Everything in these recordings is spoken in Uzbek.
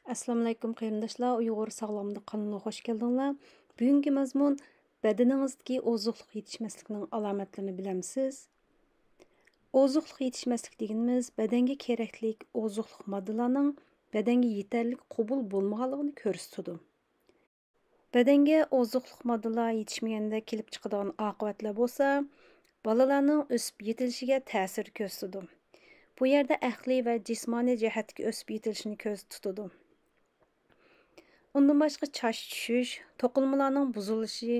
Assalomu alaykum qarindoshlar, Uyg'ur sog'lomlik kanaliga xush keldinglar. Bugungi mazmun badaningizdagi ozuqlik yetishmasligining alomatlarini bilamsiz? Ozuqlik yetishmaslik deganimiz badanga kerakli ozuqlik moddalarning badanga yetarli qabul bo'lmaganligini ko'rsatadi. Badanga ozuqlik moddalar yetishmaganda kelib chiqadigan oqibatlar bo'lsa, bolalarning o'sib yetilishiga ta'sir ko'rsatadi. Bu yerda aqliy va jismoniy jihatga o'sib yetilishini ko'z tutadi. Undan başqa çaş düşüş, to'qilmalarning buzilishi,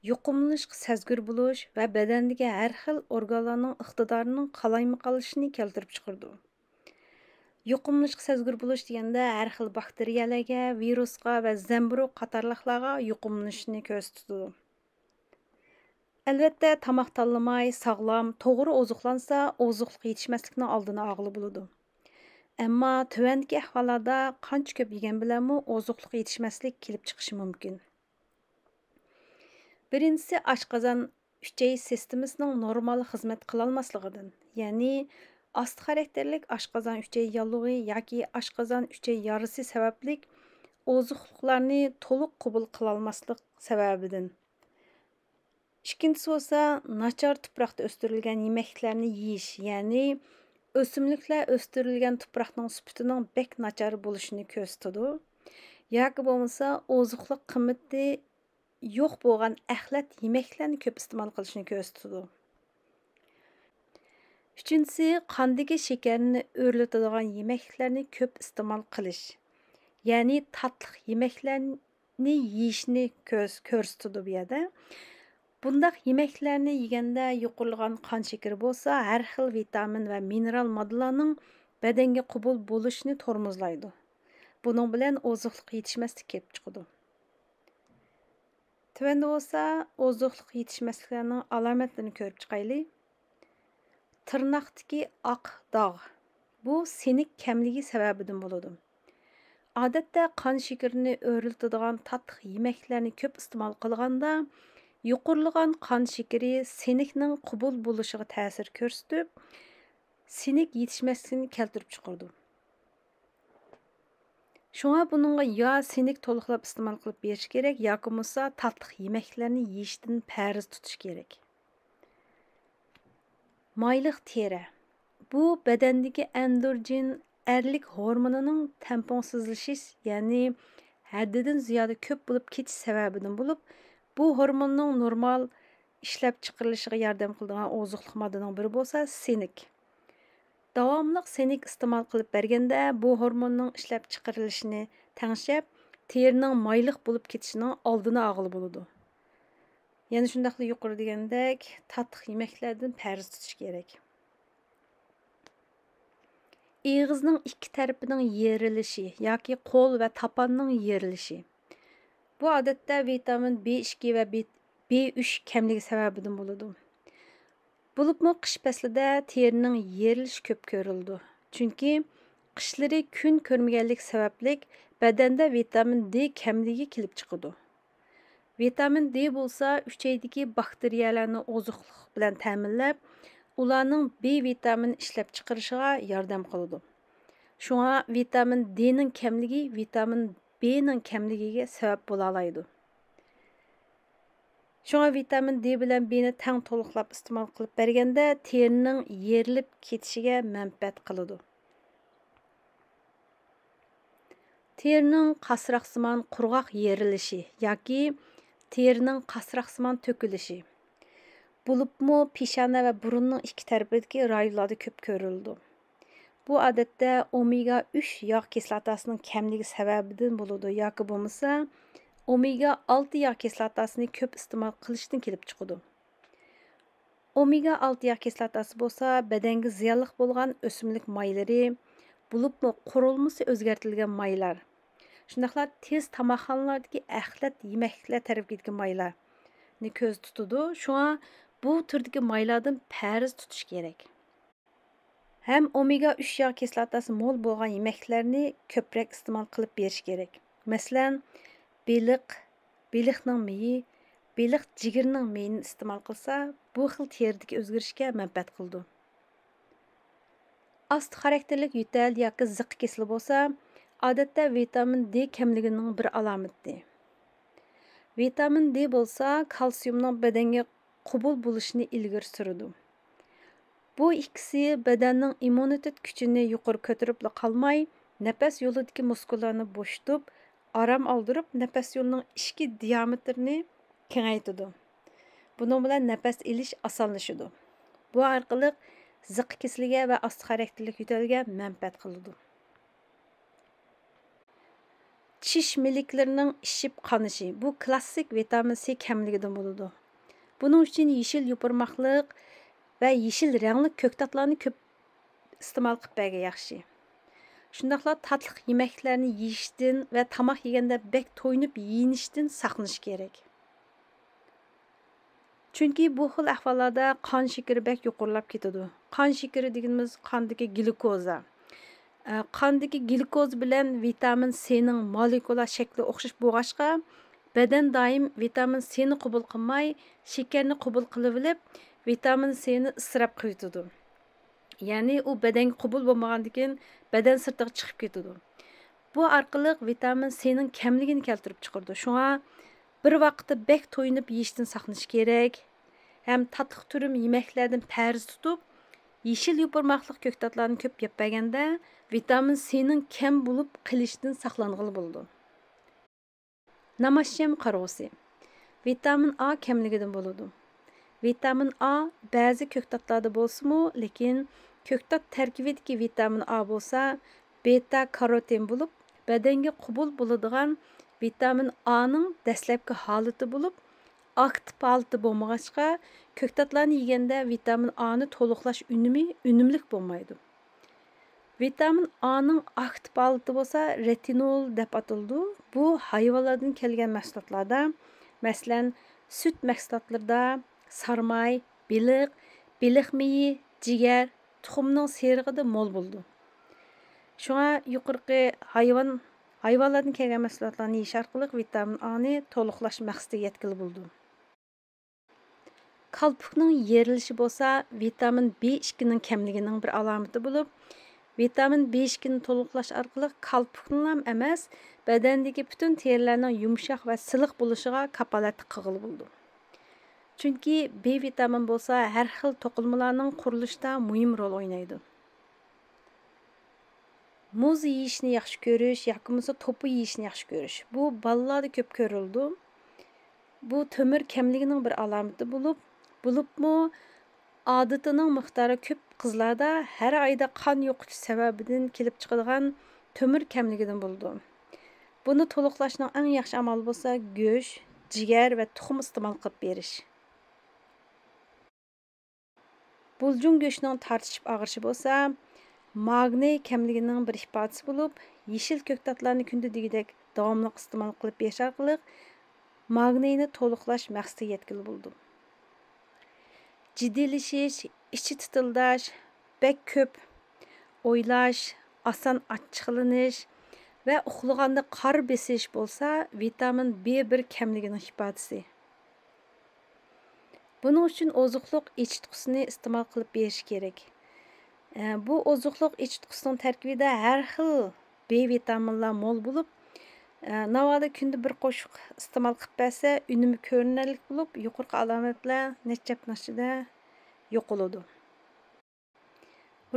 yuqumlanishga sezgir bo'lish va badandagi har xil organlarning iqtidorining qalaymi qolishini keltirib chiqardi. Yuqumlanishga sezgir bo'lish deganda har xil bakteriyalarga, virusga va zamburug' qatorliqlarga yuqumlanishni ko'rsatadi. Albatta, tamoq tanlamay, sog'lom, to'g'ri ozuqlansa, ozuqlik yetishmaslikning oldini olg'ili bo'ladi. Ammo tuvandagi ahvollarda qancha ko'p yegan bilanmi ozuqlik yetishmaslik kelib chiqishi mumkin. Birinchisi oshqozon uchay sistemasining normal xizmat qila olmasligidan, ya'ni asti xarakterlik oshqozon uchay yallig'i yoki oshqozon uchay yarisi sababli ozuqliklarni to'liq qabul qila olmaslik sababidan. Ikkinchisi bo'lsa, nachar tuproqda o'stirilgan yemeklarni yeyish, ya'ni o'simliklar o'stirilgan tuproqning sifatining bek nachar bo'lishini ko'rsatadi. Yoki bo'lmasa, ozuqlik qimmati yo'q bo'lgan axlat yemeklarni ko'p iste'mol qilishni ko'rsatadi. Uchinchisi, qondagi shakarni o'rlatadigan yemeklarni ko'p iste'mol qilish, ya'ni tatliq yemeklarni yeyishni ko'rsatadi bu yerda. Bundaq yemeklarni yeganda yuqorilgan qon shakari bo'lsa, har xil vitamin va mineral moddalarning badanga qabul bo'lishini tormozlaydi. Buning bilan ozuqlik yetishmaslik kelib chiqadi. Tuvanda bo'lsa, ozuqlik yetishmasliklarning alomatlarini ko'rib chiqaylik. Tirnoqdagi oq dog'. Bu sinik kamligi sababidan bo'ladi. Odatda qon shakarini o'rlatadigan tatliq yemeklarni ko'p iste'mol qilganda yuqorilgan qon shakari sinikning qabul bo'lishiga ta'sir ko'rsatib, sinik yetishmasligini keltirib chiqardi. Shunga buningga yo sinik to'liqlab iste'mol qilib berish kerak, yoki bo'lmasa tatliq yemeklarni yeyishdan farz tutish kerak. Mayliq teri. Bu badandagi androgen erlik hormonining tampongsizlashish, ya'ni haddidan ziyoda ko'p bo'lib ketish sababidan bo'lib, bu hormonning normal ishlab chiqarilishiga yordam qiladigan ozuqlik moddaning biri bo'lsa, sinik. Davomli sinik iste'mol qilib berganda, bu hormonning ishlab chiqarilishini tangshab, terining mayliq bo'lib ketishining oldini olg'ili bo'ladi. Yana shundaqla yuqori degandek, tatliq yemeklardan farz tutish kerak. Egizning ikki tarafining yerilishi yoki qo'l va tapanning yerilishi. Bu odatda vitamin B2 va B3 kamligi sababidan bo'ladi. Bo'libmi qish faslida terining yerilishi ko'p ko'rildi. Chunki qishlari kun ko'rmaganlik sababli badanda vitamin D kamligi kelib chiqadi. Vitamin D bo'lsa, uchaydagi bakteriyalarni ozuqlik bilan ta'minlab, ularning B vitamini ishlab chiqarishiga yordam qiladi. Shunga vitamin D ning kamligi vitamin B ning kamligiga sabab bo'la oladi. Shunga vitamin D bilan B ni tang to'liqlab iste'mol qilib berganda, terining yerilib ketishiga manfaat qiladi. Terining qasraqsimon qurg'oq yerilishi yoki terining qasraqsimon to'kilishi. Bo'libmi peshona va burunning ikki tarafidagi rayonlarda ko'p ko'rildi. Bu odatda omega 3 yog' kislotasining kamligi sababidan bo'ladi yoki bo'lmasa omega 6 yog' kislotasini ko'p iste'mol qilishdan kelib chiqadi. Omega 6 yog' kislotasi bo'lsa, badanga ziyonli bo'lgan o'simlik maylari, bo'libmi qurilmasi o'zgartirilgan maylar. Shundaqla tez tamoqxonalardagi axlat yemeklar tarafidagi maylarni ko'z tutadi. Shunga bu turdagi maylardan farz tutish kerak. Hem omega 3 yog' kislotasi mo'l bo'lgan yemeklarni ko'proq iste'mol qilib berish kerak. Masalan, beliqning meyi, beliq jigirning meyini iste'mol qilsa, bu xil teridagi o'zgarishga manfaat qildi. Asti xarakterlik yo'tal yoki ziq kesili bo'lsa, Odatda vitamin D kamligining bir alomati. Vitamin D bo'lsa, kalsiyumning badanga qabul bo'lishini ilgari suradi. Bu ikkisi badanning immunitet kuchini yuqori ko'tarib qolmay, nafas yo'lidagi muskullarni bo'shatib, orom oldirib, nafas yo'lining ichki diametrini kengaytiradi. Buning bilan nafas olish osonlashadi. Bu orqali ziq kesiliga va osti xarakterlik yo'talga manfaat qiladi. Tish miliklarining ishib qonishi bu klassik vitamin C kamligidan bo'ladi. Buning uchun yeshil yupurmoqlik va yeshil rangli ko'ktatlarni ko'p iste'mol qilib bergan yaxshi. Shundaqla tatliq yemeklarni yeyishdan va tamoq yeganda bek to'yinib yeyinishdan saqlanish kerak. Chunki bu xil ahvollarda qon shakari bek yuqorilab ketadi. Qon shakari deganimiz qondagi glyukoza. Qondagi glyukoz bilan vitamin C ning molekular shakli o'xshash bo'lg'achqa, badan doim vitamin C ni qabul qilmay, shakarni qabul qilib olib, vitamin C ni isrof qiladi. Ya'ni u badanga qabul bo'lmagandan badan sirtiga chiqib ketadi. Bu orqali vitamin C ning kamligini keltirib chiqardi. Shunga bir vaqtda bek to'yinib yeyishdan saqlanish kerak. Ham tatliq turim yemeklardan parz tutib, yeshil yupurmoqlik ko'ktatlarni ko'p yeb berganda vitamin C ning kam bo'lib qilishdan saqlanғылы bo'ldi. Namashsham qarg'usi. Vitamin A kamligidan bo'ladi. Vitamin A ba'zi ko'ktatlarda bo'lsa-mu, lekin ko'ktat tarkibidagi vitamin A bo'lsa, beta karotin bo'lib, badanga qabul bo'ladigan vitamin A ning dastlabki holati bo'lib, aktiv holati bo'lmag'achqa, ko'ktatlarni yeganda vitamin A ni to'liqlash unumlik bo'lmaydi. Vitamin A ning aktiv holati bo'lsa, retinol deb ataladi. Bu hayvonlardan kelgan mahsulotlarda, masalan, süt mahsulotlarida sarmay, beliq meyi, jigar, tuxumning serig'ida mo'l bo'ldi. Shunga yuqorqi hayvonlardan kelgan mahsulotlarni yeyish orqali vitamin A ni to'liqlash maqsadiga yetkili bo'ldi. Qalpoqning yerilishi bo'lsa, vitamin B2 ning kamligining bir alomati bo'lib, vitamin B2 ni to'liqlash orqali qalpoqning ham emas, badandagi butun terilarning yumshoq va siliq bo'lishiga kapolat qilg'ili bo'ldi. Chunki B vitamin bo'lsa, har xil to'qilmalarning qurilishida muhim rol o'ynaydi. Muz yeyishni yaxshi ko'rish yoki bo'lmasa to'pi yeyishni yaxshi ko'rish. Bu bolalarda ko'p ko'rildi. Bu temir kamligining bir alomati bo'libmi, odatining miqdori ko'p qizlarda har oyda qon yo'qotish sababidan kelib chiqadigan temir kamligidan bo'ldi. Buni to'liqlashning eng yaxshi amali bo'lsa, go'sht, jigar va tuxum iste'mol qilib berish. Buljon go'shtining tortishib og'rishi bo'lsa, magney kamligining bir ifodasi bo'lib, yeshil ko'ktatlarni kunda degidek davomli iste'mol qilib berish orqali magneyni to'liqlash maqsadiga yetkili bo'ldi. Jiddiylashish, ichi titildash, bek ko'p o'ylash, oson achchiqlanish va uxlaganda qor besish bo'lsa, vitamin B1 kamligining ifodasi. Buning uchun oziqliq ichitqisini iste'mol qilib berish kerak. Bu oziqliq ichitqisining tarkibida har xil B vitaminlar mo'l bo'lib, navoda kunda bir qo'shiq iste'mol qilib bersa, unumi ko'rinarli bo'lib, yuqorqi alomatlar nechta yo'qoladi.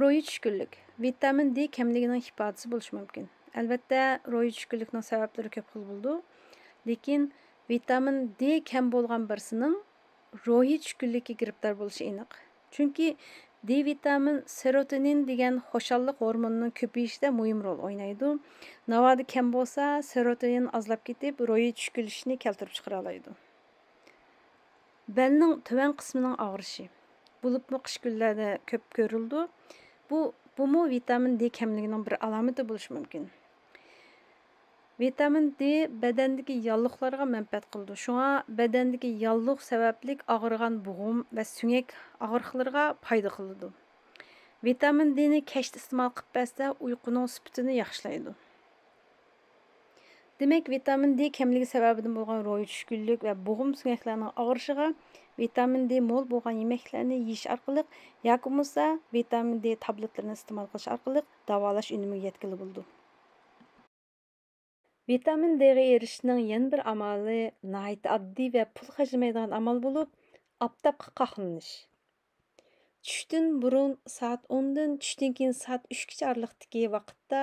Ro'yi tushkunlik. Vitamin D kamligining ifodasi bo'lishi mumkin. Albatta, ro'yi tushkunlikning sabablari ko'p xil bo'ldi. Lekin vitamin D kam bo'lgan birisining ro'yi tushkunlikka giribdor bo'lishi aniq. Chunki D vitamin serotonin degan xo'shallik hormonining ko'payishida muhim rol o'ynaydi. Navoda kam bo'lsa, serotonin azlab ketib, ro'yi tushkunlikni keltirib chiqara oladi. Belning tuvan qismining og'rishi. Bo'libmi qish kunlarida ko'p ko'rildi. Bu vitamin D kamligining bir alomati bo'lishi mumkin. Vitamin D badandagi yalliqlarga manfaat qildi. Shunga badandagi yalliq sababli og'rigan bo'g'im va suyak og'riqlariga foyda qiladi. Vitamin D ni kechda iste'mol qilib bersa, uyquning sifatini yaxshilaydi. Demak, vitamin D kamligi sababidan bo'lgan ro'yi tushkunlik va bo'g'im suyaklarning og'rishiga vitamin D mo'l bo'lgan yemeklarni yeyish orqali yoki bo'lmasa vitamin D tabletlarini iste'mol qilish orqali davolash unumi yetkili bo'ldi. Vitamin D'ga erishishning yana bir amali nihoyat oddiy va pul xarjlamaydigan amal bo'lib, oftobga qoqlanish. Tushdan burun soat 10 dan tushdan keyin soat 3 gacha oraliqdagi vaqtda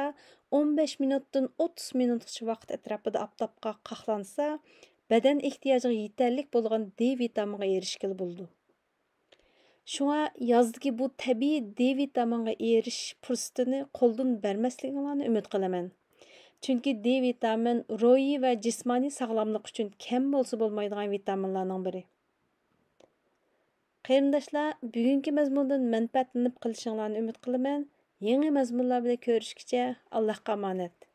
15 minutdan 30 minutgacha vaqt atrofida oftobga qoqlansa, badan ehtiyojiga yetarlik bo'lgan D vitaminiga erishgili bo'ldi. Шуңа яздагы bu tabiiy D vitaminiga erishish fursatini qo'ldan bermasliginglarni umid qilaman. Chunki D vitamin ruhiy va jismoniy sog'lomlik uchun kam bo'lsa bo'lmaydigan vitaminlarning biri. Qarindoshlar, bugungi mazmundan manfaatlanib qilishinglarni umid qilaman. Yangi mazmunlar bilan ko'rishguncha Allohga omonat.